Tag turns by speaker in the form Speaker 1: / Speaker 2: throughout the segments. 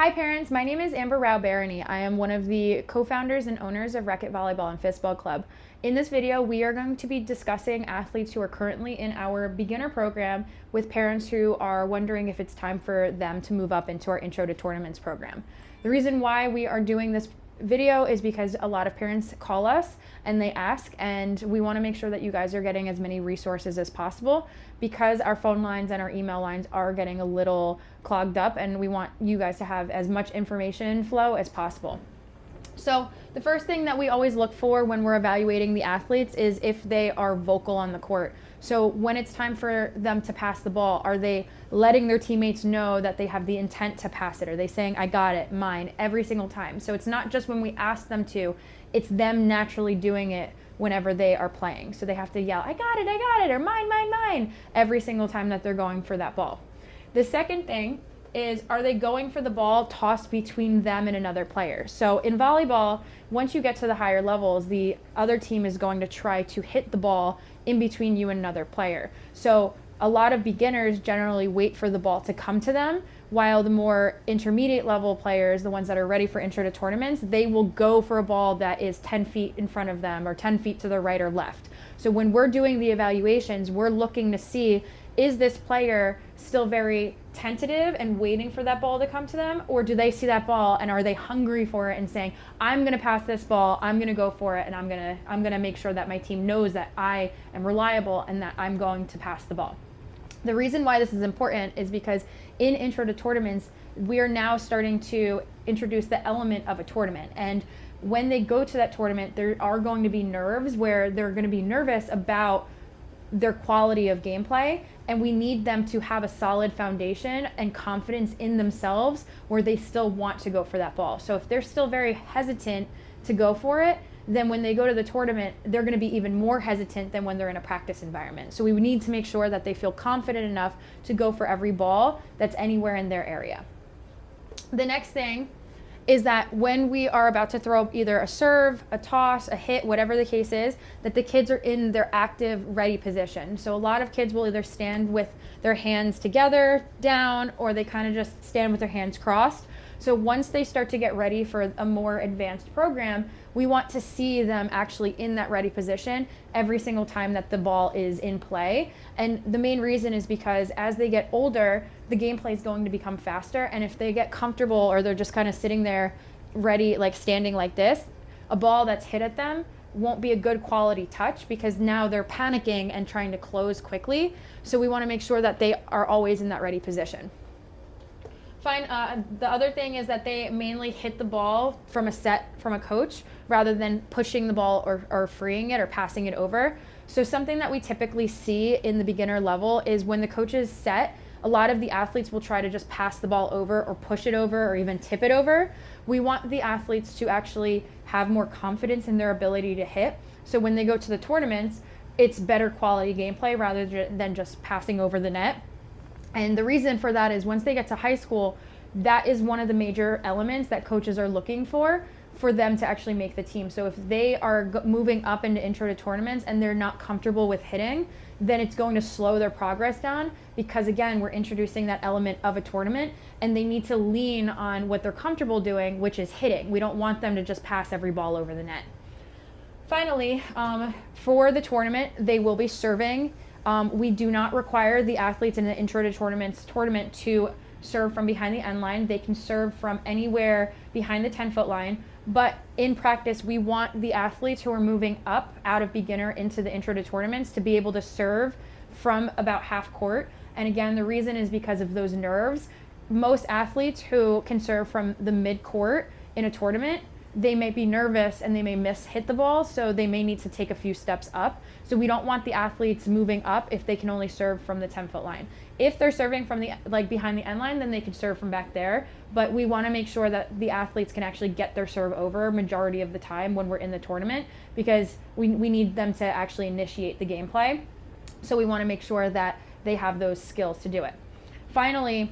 Speaker 1: Hi parents, my name is Amber Rao Barony. I am one of the co-founders and owners of Rec It Volleyball and Fistball Club. In this video, we are going to be discussing athletes who are currently in our beginner program with parents who are wondering if it's time for them to move up into our Intro to Tournaments program. The reason why we are doing this video is because a lot of parents call us and they ask, and we want to make sure that you guys are getting as many resources as possible because our phone lines and our email lines are getting a little clogged up, and we want you guys to have as much information flow as possible. So the first thing that we always look for when we're evaluating the athletes is if they are vocal on the court. So when it's time for them to pass the ball, are they letting their teammates know that they have the intent to pass it? Are they saying, I got it, mine, every single time? So it's not just when we ask them to, it's them naturally doing it whenever they are playing. So they have to yell, I got it, or mine, mine, mine, every single time that they're going for that ball. The second thing is, are they going for the ball tossed between them and another player? So in volleyball, once you get to the higher levels, the other team is going to try to hit the ball in between you and another player. So a lot of beginners generally wait for the ball to come to them, while the more intermediate level players, the ones that are ready for intro to tournaments, they will go for a ball that is 10 feet in front of them or 10 feet to the right or left. So when we're doing the evaluations, we're looking to see, is this player still very tentative and waiting for that ball to come to them, or do they see that ball and are they hungry for it and saying, I'm going to pass this ball, I'm going to go for it, and I'm going to make sure that my team knows that I am reliable and that I'm going to pass the ball. The reason why this is important is because in Intro to Tournaments, we are now starting to introduce the element of a tournament. And when they go to that tournament, there are going to be nerves where they're going to be nervous about their quality of gameplay, and we need them to have a solid foundation and confidence in themselves where they still want to go for that ball. So if they're still very hesitant to go for it, then when they go to the tournament, they're going to be even more hesitant than when they're in a practice environment. So we need to make sure that they feel confident enough to go for every ball that's anywhere in their area. The next thing is that when we are about to throw either a serve, a toss, a hit, whatever the case is, that the kids are in their active ready position. So a lot of kids will either stand with their hands together down, or they kind of just stand with their hands crossed. So once they start to get ready for a more advanced program, we want to see them actually in that ready position every single time that the ball is in play. And the main reason is because as they get older, the gameplay is going to become faster. And if they get comfortable or they're just kind of sitting there ready, like standing like this, a ball that's hit at them won't be a good quality touch because now they're panicking and trying to close quickly. So we want to make sure that they are always in that ready position. Fine. The other thing is that they mainly hit the ball from a set from a coach rather than pushing the ball or freeing it or passing it over. So something that we typically see in the beginner level is when the coach is set, a lot of the athletes will try to just pass the ball over or push it over or even tip it over. We want the athletes to actually have more confidence in their ability to hit. So when they go to the tournaments, it's better quality gameplay rather than just passing over the net. And the reason for that is once they get to high school, that is one of the major elements that coaches are looking for them to actually make the team. So if they are moving up into intro to tournaments and they're not comfortable with hitting, then it's going to slow their progress down because, again, we're introducing that element of a tournament and they need to lean on what they're comfortable doing, which is hitting. We don't want them to just pass every ball over the net. Finally, for the tournament, they will be serving. We do not require the athletes in the Intro to Tournaments tournament to serve from behind the end line. They can serve from anywhere behind the 10-foot line. But in practice, we want the athletes who are moving up out of beginner into the Intro to Tournaments to be able to serve from about half court. And again, the reason is because of those nerves. Most athletes who can serve from the mid-court in a tournament, they may be nervous and they may hit the ball, so they may need to take a few steps up. So we don't want the athletes moving up if they can only serve from the 10-foot line. If they're serving from behind the end line, then they can serve from back there. But we want to make sure that the athletes can actually get their serve over majority of the time when we're in the tournament, because we need them to actually initiate the gameplay. So we want to make sure that they have those skills to do it. Finally,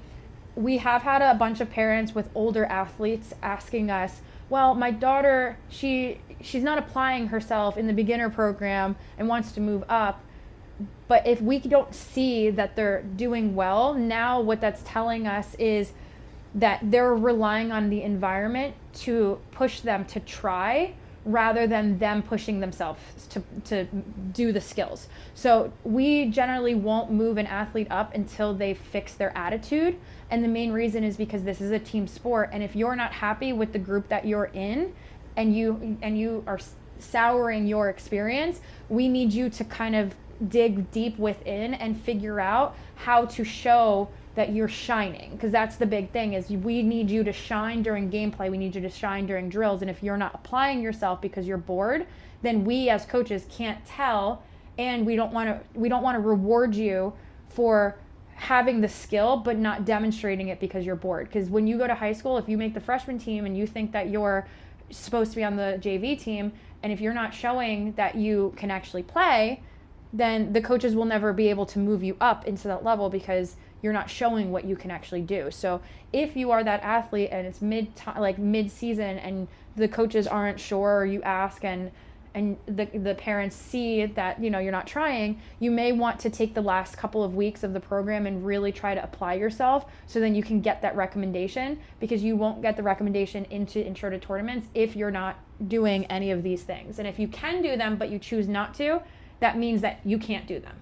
Speaker 1: we have had a bunch of parents with older athletes asking us, well, my daughter, she's not applying herself in the beginner program and wants to move up. But if we don't see that they're doing well, now what that's telling us is that they're relying on the environment to push them to try rather than them pushing themselves to do the skills. So we generally won't move an athlete up until they fix their attitude. And the main reason is because this is a team sport. And if you're not happy with the group that you're in and you are souring your experience, we need you to kind of dig deep within and figure out how to show that you're shining, because that's the big thing is we need you to shine during gameplay, we need you to shine during drills, and if you're not applying yourself because you're bored, then we as coaches can't tell, and we don't want to reward you for having the skill but not demonstrating it because you're bored. Because when you go to high school, if you make the freshman team and you think that you're supposed to be on the JV team, and if you're not showing that you can actually play, then the coaches will never be able to move you up into that level because you're not showing what you can actually do. So if you are that athlete and it's mid-season and the coaches aren't sure, or you ask and the parents see that you're not trying, you may want to take the last couple of weeks of the program and really try to apply yourself, so then you can get that recommendation, because you won't get the recommendation into intro to tournaments if you're not doing any of these things. And if you can do them but you choose not to, that means that you can't do them.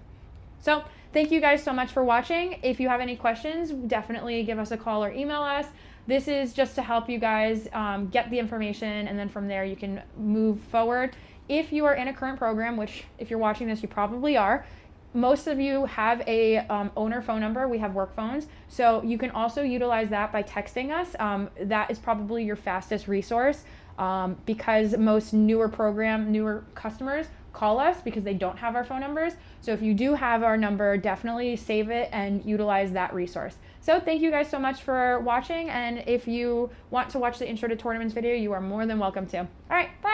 Speaker 1: So thank you guys so much for watching. If you have any questions, definitely give us a call or email us. This is just to help you guys get the information, and then from there you can move forward. If you are in a current program, which if you're watching this, you probably are, most of you have a owner phone number. We have work phones, so you can also utilize that by texting us. That is probably your fastest resource, because most newer customers call us because they don't have our phone numbers. So if you do have our number, definitely save it and utilize that resource. So thank you guys so much for watching, and if you want to watch the Intro to Tournaments video, you are more than welcome to. All right, bye.